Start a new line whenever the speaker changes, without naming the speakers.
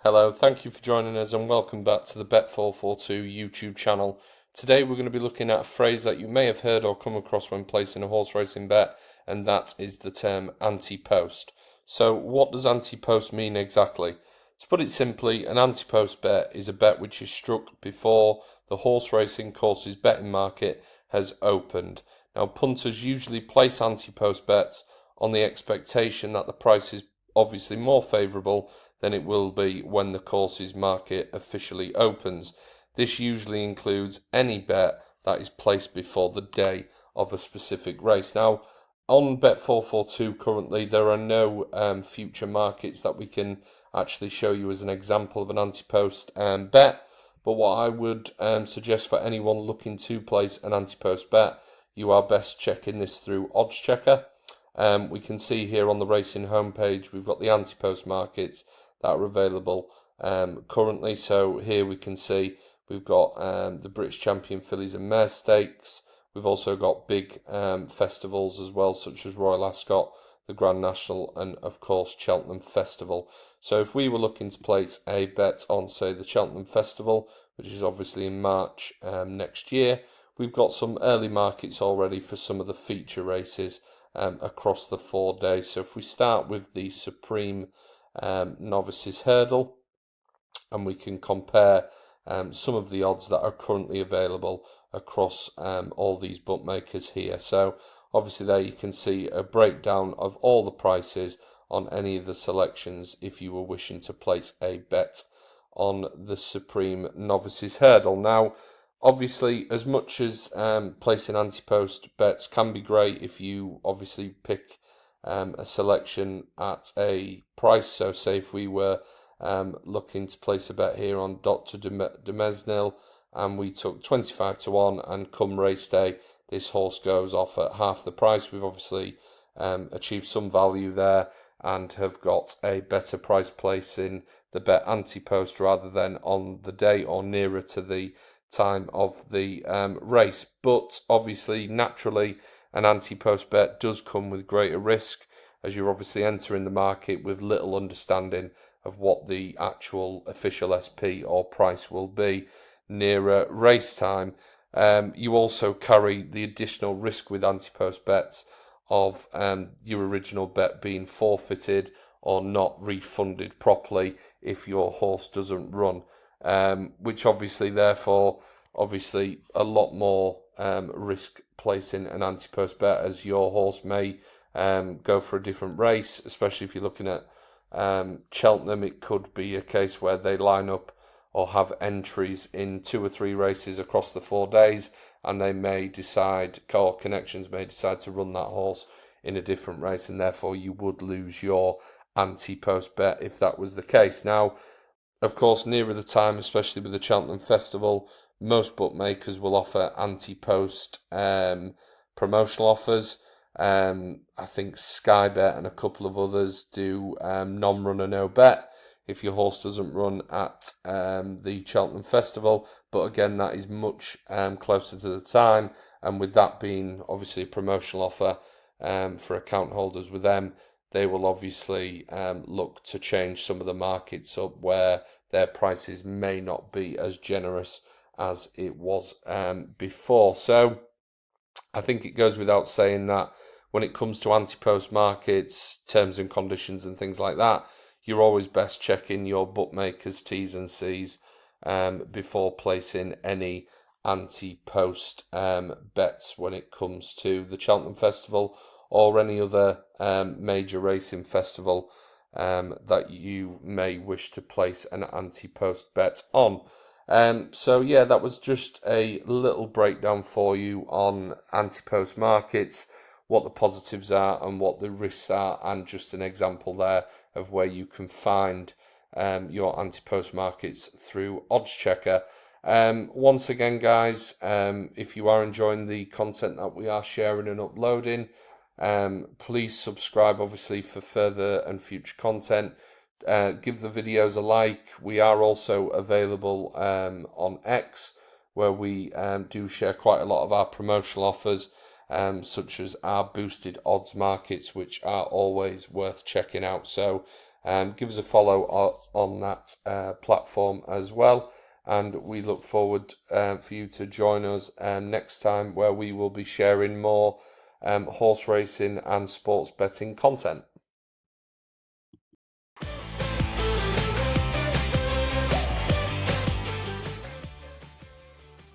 Hello, thank you for joining us and welcome back to the Bet442 YouTube channel. Today we're going to be looking at a phrase that you may have heard or come across when placing a horse racing bet, and that is the term ante-post. So what does ante-post mean exactly? To put it simply, an ante-post bet is a bet which is struck before the horse racing course's betting market has opened. Now punters usually place ante-post bets on the expectation that the price is obviously more favourable than it will be when the course's market officially opens. This usually includes any bet that is placed before the day of a specific race. Now, on Bet442 currently, there are no future markets that we can actually show you as an example of an ante-post bet. But what I would suggest for anyone looking to place an ante-post bet, you are best checking this through Odds Checker. We can see here on the racing homepage, we've got the ante-post markets that are available currently. So here we can see we've got the British Champion Fillies and Mare Stakes. We've also got big festivals as well, such as Royal Ascot, the Grand National, and of course Cheltenham Festival. So if we were looking to place a bet on, say, the Cheltenham Festival, which is obviously in March next year, we've got some early markets already for some of the feature races across the 4 days. So if we start with the Supreme Novices Hurdle, and we can compare some of the odds that are currently available across all these bookmakers here. So obviously there you can see a breakdown of all the prices on any of the selections if you were wishing to place a bet on the Supreme Novices Hurdle. Now obviously, as much as placing ante-post bets can be great if you obviously pick a selection at a price. So say if we were looking to place a bet here on Dr. Demesnil and we took 25 to 1, and come race day this horse goes off at half the price, we've obviously achieved some value there and have got a better price placing the bet ante-post rather than on the day or nearer to the time of the race. But obviously, naturally, an ante-post bet does come with greater risk, as you're obviously entering the market with little understanding of what the actual official SP or price will be nearer race time. You also carry the additional risk with ante-post bets of your original bet being forfeited or not refunded properly if your horse doesn't run, which obviously therefore a lot more risk placing an ante-post bet, as your horse may go for a different race, especially if you're looking at Cheltenham. It could be a case where they line up or have entries in 2 or 3 races across the 4 days, and they may decide, or connections may decide to run that horse in a different race, and therefore you would lose your ante-post bet if that was the case. Now, of course, nearer the time, especially with the Cheltenham Festival, most bookmakers will offer ante-post promotional offers. I think Sky Bet and a couple of others do non-runner no bet if your horse doesn't run at the Cheltenham Festival. But again, that is much closer to the time, and with that being obviously a promotional offer for account holders with them, they will obviously look to change some of the markets up where their prices may not be as generous as it was before. So I think it goes without saying that when it comes to ante-post markets, terms and conditions and things like that, you're always best checking your bookmaker's T's and C's before placing any ante-post bets when it comes to the Cheltenham Festival or any other major racing festival that you may wish to place an ante-post bet on. So yeah, that was just a little breakdown for you on ante-post markets, what the positives are and what the risks are, and just an example there of where you can find your ante-post markets through Odds Checker. Once again, guys, if you are enjoying the content that we are sharing and uploading, please subscribe obviously for further and future content. Give the videos a like. We are also available on X, where we do share quite a lot of our promotional offers, such as our boosted odds markets, which are always worth checking out. So Give us a follow on that platform as well, and we look forward for you to join us next time, where we will be sharing more horse racing and sports betting content.